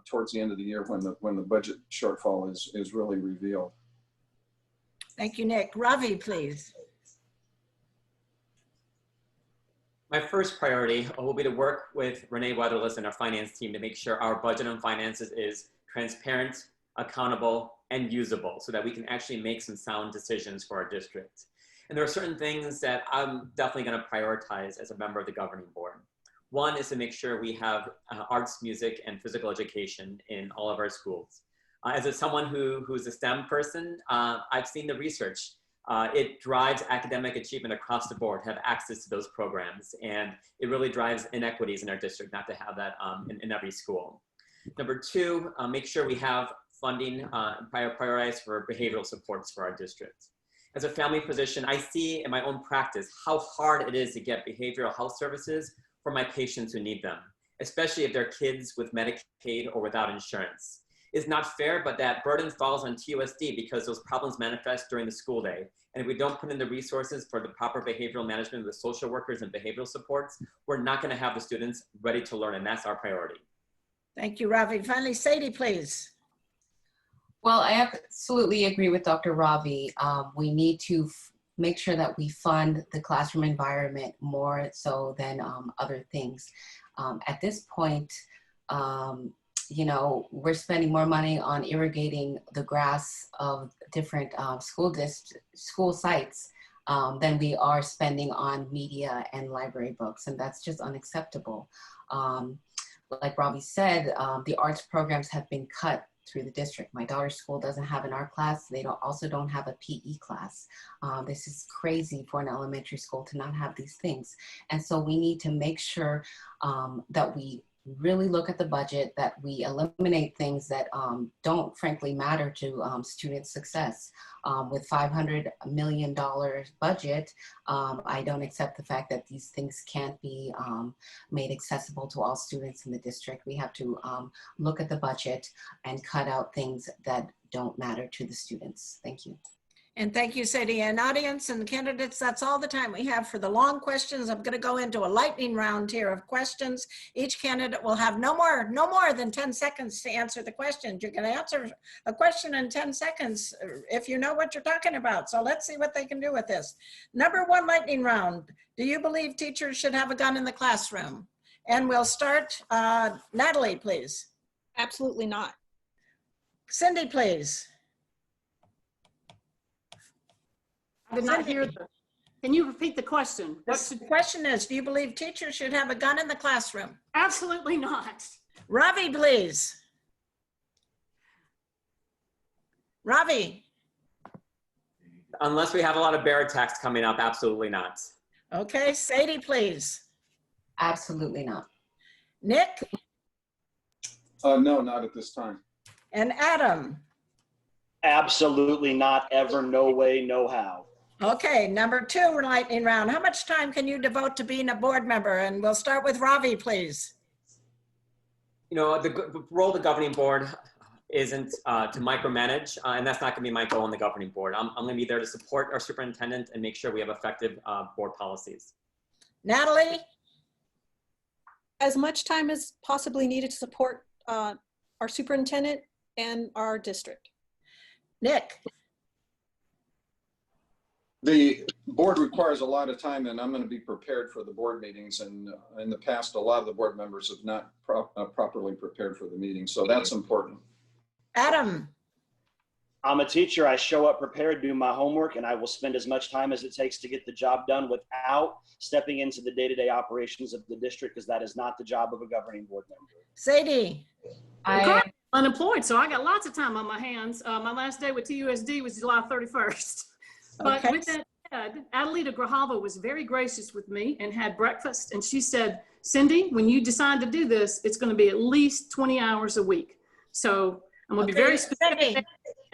towards the end of the year when the budget shortfall is really revealed. Thank you, Nick. Ravi, please. My first priority will be to work with Renee Weatherless and our finance team to make sure our budget on finances is transparent, accountable, and usable so that we can actually make some sound decisions for our district. And there are certain things that I'm definitely going to prioritize as a member of the governing board. One is to make sure we have arts, music, and physical education in all of our schools. As someone who's a STEM person, I've seen the research. It drives academic achievement across the board, have access to those programs, and it really drives inequities in our district not to have that in every school. Number two, make sure we have funding prioritized for behavioral supports for our district. As a family physician, I see in my own practice how hard it is to get behavioral health services for my patients who need them, especially if they're kids with Medicaid or without insurance. It's not fair, but that burden falls on TUSD because those problems manifest during the school day. And if we don't put in the resources for the proper behavioral management with social workers and behavioral supports, we're not going to have the students ready to learn, and that's our priority. Thank you, Ravi. Finally, Sadie, please. Well, I absolutely agree with Dr. Ravi. We need to make sure that we fund the classroom environment more so than other things. At this point, you know, we're spending more money on irrigating the grass of different school sites than we are spending on media and library books, and that's just unacceptable. Like Ravi said, the arts programs have been cut through the district. My daughter's school doesn't have an art class. They also don't have a PE class. This is crazy for an elementary school to not have these things. And so we need to make sure that we really look at the budget, that we eliminate things that don't frankly matter to student success. With $500 million budget, I don't accept the fact that these things can't be made accessible to all students in the district. We have to look at the budget and cut out things that don't matter to the students. Thank you. And thank you, Sadie. And audience and candidates, that's all the time we have for the long questions. I'm going to go into a lightning round here of questions. Each candidate will have no more than 10 seconds to answer the questions. You're going to answer a question in 10 seconds if you know what you're talking about. So let's see what they can do with this. Number one lightning round. Do you believe teachers should have a gun in the classroom? And we'll start, Natalie, please. Absolutely not. Cindy, please. I did not hear the, can you repeat the question? The question is, do you believe teachers should have a gun in the classroom? Absolutely not. Ravi, please. Ravi. Unless we have a lot of bear attacks coming up, absolutely not. Okay, Sadie, please. Absolutely not. Nick No, not at this time. and Adam. Absolutely not ever, no way, no how. Okay, number two lightning round. How much time can you devote to being a board member? And we'll start with Ravi, please. You know, the role of the governing board isn't to micromanage, and that's not going to be my goal on the governing board. I'm going to be there to support our superintendent and make sure we have effective board policies. Natalie? As much time as possibly needed to support our superintendent and our district. Nick? The board requires a lot of time, and I'm going to be prepared for the board meetings. And in the past, a lot of the board members have not properly prepared for the meeting. So that's important. Adam? I'm a teacher. I show up prepared, do my homework, and I will spend as much time as it takes to get the job done without stepping into the day-to-day operations of the district, because that is not the job of a governing board member. Sadie? I'm unemployed, so I got lots of time on my hands. My last day with TUSD was July 31st. But Okay. with that said, Adelita Grajava was very gracious with me and had breakfast. And she said, Cindy, when you decide to do this, it's going to be at least 20 hours a week. So I'm going to be very specific.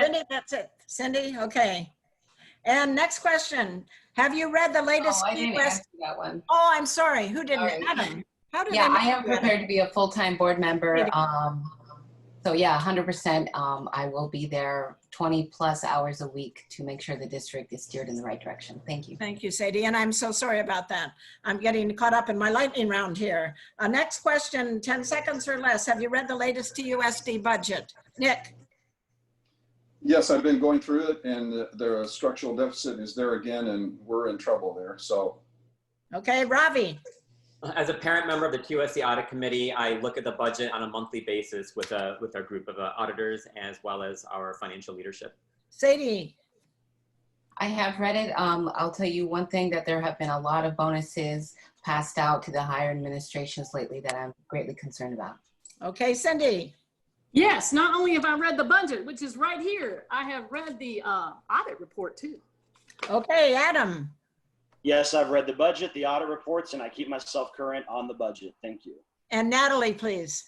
Cindy, that's it. Cindy, okay. And next question. Have you read the latest? Oh, I didn't answer that one. Oh, I'm sorry. Who didn't? Sorry. Adam. How did Yeah, they I am prepared to be a full-time board member. So yeah, 100%. I will be there 20 plus hours a week to make sure the district is steered in the right direction. Thank you. Thank you, Sadie. And I'm so sorry about that. I'm getting caught up in my lightning round here. Next question, 10 seconds or less. Have you read the latest TUSD budget? Nick? Yes, I've been going through it, and the structural deficit is there again, and we're in trouble there. So. Okay, Ravi? As a parent member of the TUSD Audit Committee, I look at the budget on a monthly basis with our group of auditors, as well as our financial leadership. Sadie? I have read it. I'll tell you one thing, that there have been a lot of bonuses passed out to the higher administrations lately that I'm greatly concerned about. Okay, Cindy? Yes, not only have I read the budget, which is right here, I have read the audit report too. Okay, Adam? Yes, I've read the budget, the audit reports, and I keep myself current on the budget. Thank you. And Natalie, please.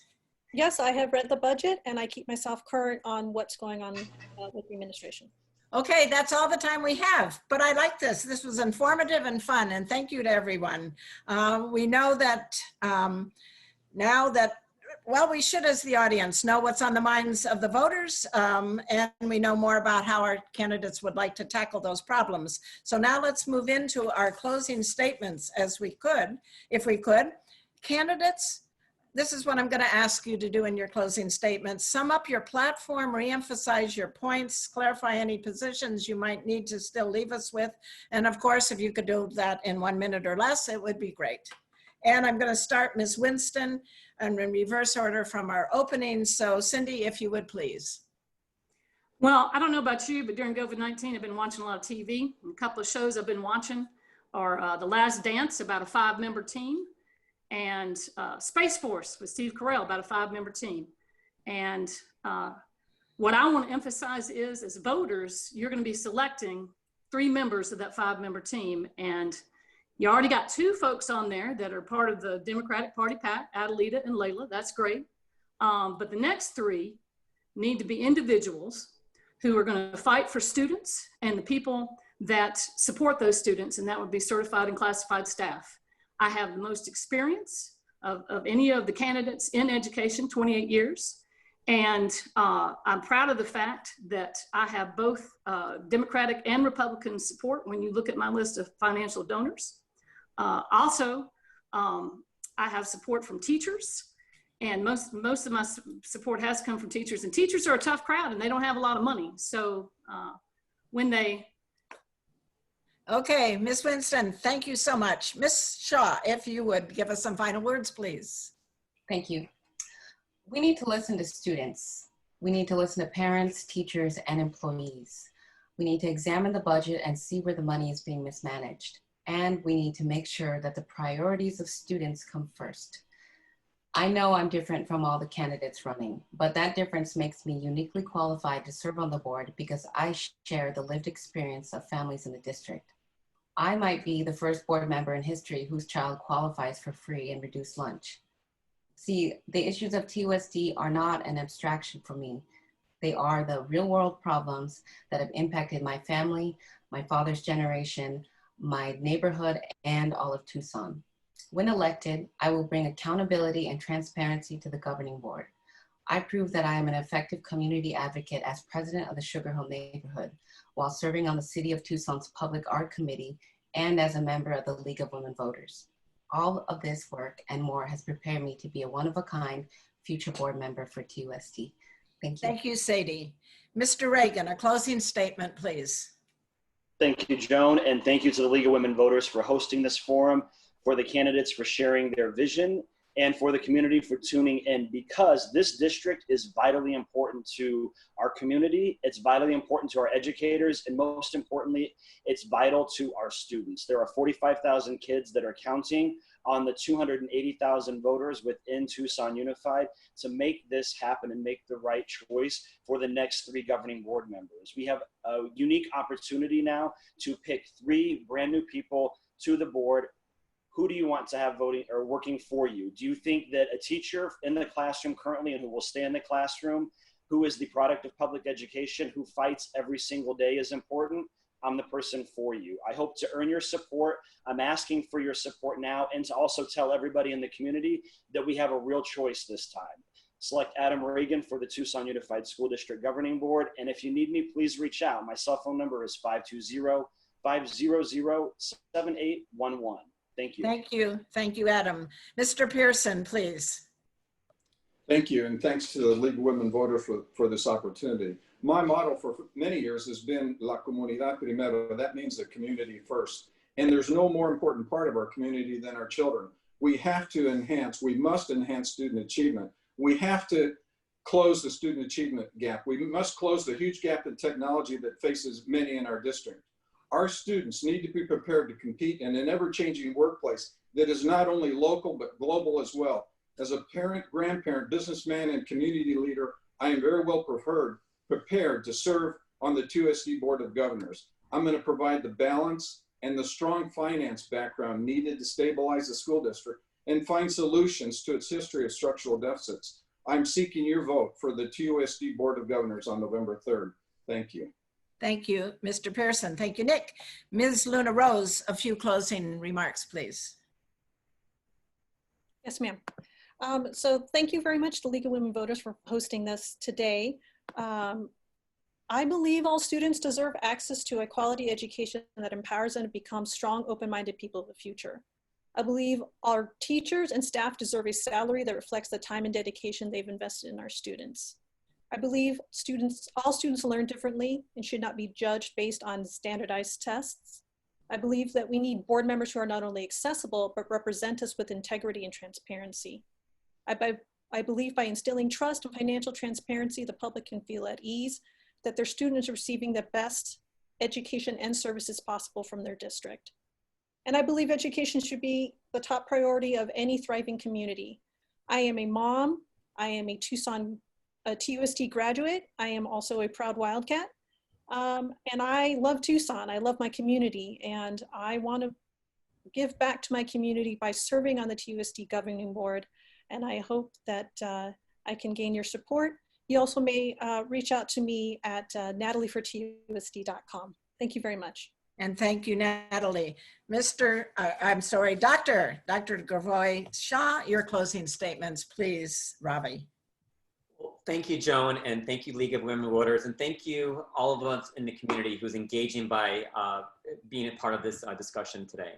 Yes, I have read the budget and I keep myself current on what's going on with the administration. Okay, that's all the time we have, but I like this. This was informative and fun, and thank you to everyone. We know that now that, well, we should, as the audience, know what's on the minds of the voters, and we know more about how our candidates would like to tackle those problems. So now let's move into our closing statements as we could, if we could. Candidates, this is what I'm going to ask you to do in your closing statements. Sum up your platform, reemphasize your points, clarify any positions you might need to still leave us with. And of course, if you could do that in 1 minute or less, it would be great. And I'm going to start Ms. Winston and in reverse order from our opening. So Cindy, if you would please. Well, I don't know about you, but during COVID-19, I've been watching a lot of TV. And a couple of shows I've been watching are The Last Dance, about a 5-member team, and Space Force with Steve Carell, about a 5-member team. And what I want to emphasize is, as voters, you're going to be selecting 3 members of that 5-member team. And You already got 2 folks on there that are part of the Democratic Party PAC, Adelita and Layla. That's great. But the next 3 need to be individuals who are going to fight for students and the people that support those students, and that would be certified and classified staff. I have the most experience of any of the candidates in education, 28 years. And I'm proud of the fact that I have both Democratic and Republican support when you look at my list of financial donors. Also, I have support from teachers, and most of my support has come from teachers, and teachers are a tough crowd and they don't have a lot of money. So when they... Okay, Ms. Winston, thank you so much. Ms. Shaw, if you would give us some final words, please. Thank you. We need to listen to students. We need to listen to parents, teachers, and employees. We need to examine the budget and see where the money is being mismanaged. And we need to make sure that the priorities of students come first. I know I'm different from all the candidates running, but that difference makes me uniquely qualified to serve on the board because I share the lived experience of families in the district. I might be the first board member in history whose child qualifies for free and reduced lunch. See, the issues of TUSD are not an abstraction for me. They are the real world problems that have impacted my family, my father's generation, my neighborhood, and all of Tucson. When elected, I will bring accountability and transparency to the governing board. I prove that I am an effective community advocate as president of the Sugar Hill neighborhood while serving on the City of Tucson's Public Art Committee and as a member of the League of Women Voters. All of this work and more has prepared me to be a one-of-a-kind future board member for TUSD. Thank you. Thank you, Sadie. Mr. Reagan, a closing statement, please. Thank you, Joan, and thank you to the League of Women Voters for hosting this forum, for the candidates for sharing their vision, and for the community for tuning in, because this district is vitally important to our community, it's vitally important to our educators, and most importantly, it's vital to our students. There are 45,000 kids that are counting on the 280,000 voters within Tucson Unified to make this happen and make the right choice for the next 3 governing board members. We have a unique opportunity now to pick 3 brand new people to the board. Who do you want to have voting or working for you? Do you think that a teacher in the classroom currently and who will stay in the classroom, who is the product of public education, who fights every single day is important? I'm the person for you. I hope to earn your support. I'm asking for your support now, and to also tell everybody in the community that we have a real choice this time. Select Adam Reagan for the Tucson Unified School District Governing Board. And if you need me, please reach out. My cell phone number is 520-500-7811. Thank you. Thank you. Thank you, Adam. Mr. Pearson, please. Thank you, and thanks to the League of Women Voters for this opportunity. My motto for many years has been La Comunidad Primero. That means the community first. And there's no more important part of our community than our children. We have to enhance, we must enhance student achievement. We have to close the student achievement gap. We must close the huge gap in technology that faces many in our district. Our students need to be prepared to compete in an ever-changing workplace that is not only local, but global as well. As a parent, grandparent, businessman, and community leader, I am very well prepared to serve on the TUSD Board of Governors. I'm going to provide the balance and the strong finance background needed to stabilize the school district and find solutions to its history of structural deficits. I'm seeking your vote for the TUSD Board of Governors on November 3rd. Thank you. Thank you, Mr. Pearson. Thank you, Nick. Ms. Luna Rose, a few closing remarks, please. Yes, ma'am. So thank you very much to the League of Women Voters for hosting this today. I believe all students deserve access to a quality education that empowers them to become strong, open-minded people of the future. I believe our teachers and staff deserve a salary that reflects the time and dedication they've invested in our students. I believe all students learn differently and should not be judged based on standardized tests. I believe that we need board members who are not only accessible, but represent us with integrity and transparency. I believe by instilling trust and financial transparency, the public can feel at ease that their students are receiving the best education and services possible from their district. And I believe education should be the top priority of any thriving community. I am a mom, I am a TUSD graduate, I am also a proud Wildcat, and I love Tucson, I love my community, and I want to give back to my community by serving on the TUSD governing board. And I hope that I can gain your support. You also may reach out to me at nataliefortusd.com. Thank you very much. And thank you, Natalie. Dr. Grivois-SHAH, your closing statements, please, Ravi. Well, thank you, Joan, and thank you, League of Women Voters, and thank you all of us in the community who's engaging by being a part of this discussion today.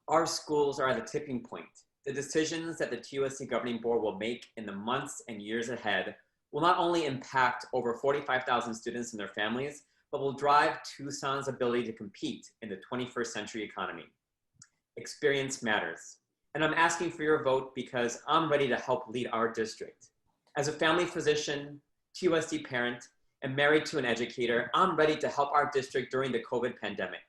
Our schools are at a tipping point. The decisions that the TUSD Governing Board will make in the months and years ahead will not only impact over 45,000 students and their families, but will drive Tucson's ability to compete in the 21st century economy. Experience matters. And I'm asking for your vote because I'm ready to help lead our district. As a family physician, TUSD parent, and married to an educator, I'm ready to help our district during the COVID pandemic.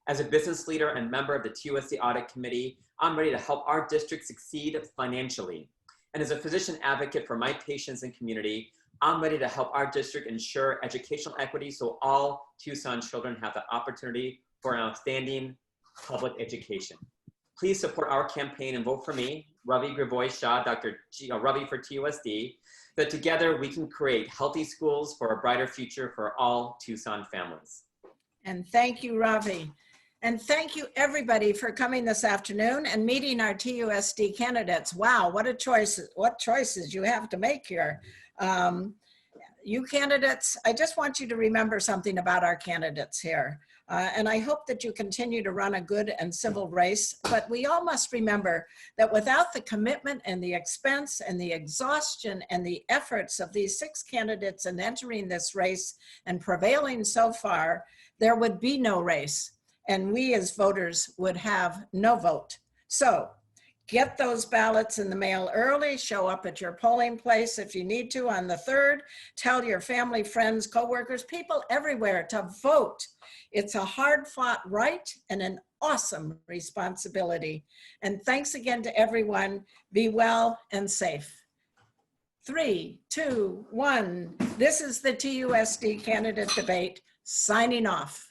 As a business leader and member of the TUSD Audit Committee, I'm ready to help our district succeed financially. And as a physician advocate for my patients and community, I'm ready to help our district ensure educational equity so all Tucson children have the opportunity for an outstanding public education. Please support our campaign and vote for me, RAVI GRIVOIS-SHAH, Dr. Ravi for TUSD, that together we can create healthy schools for a brighter future for all Tucson families. And thank you, Ravi. And thank you, everybody, for coming this afternoon and meeting our TUSD candidates. Wow, what choices you have to make here. You candidates, I just want you to remember something about our candidates here. And I hope that you continue to run a good and civil race, but we all must remember that without the commitment and the expense and the exhaustion and the efforts of these 6 candidates in entering this race and prevailing so far, there would be no race. And we as voters would have no vote. So get those ballots in the mail early, show up at your polling place if you need to on the 3rd, tell your family, friends, coworkers, people everywhere to vote. It's a hard-fought right and an awesome responsibility. And thanks again to everyone. Be well and safe. 3, 2, 1. This is the TUSD candidate debate, signing off.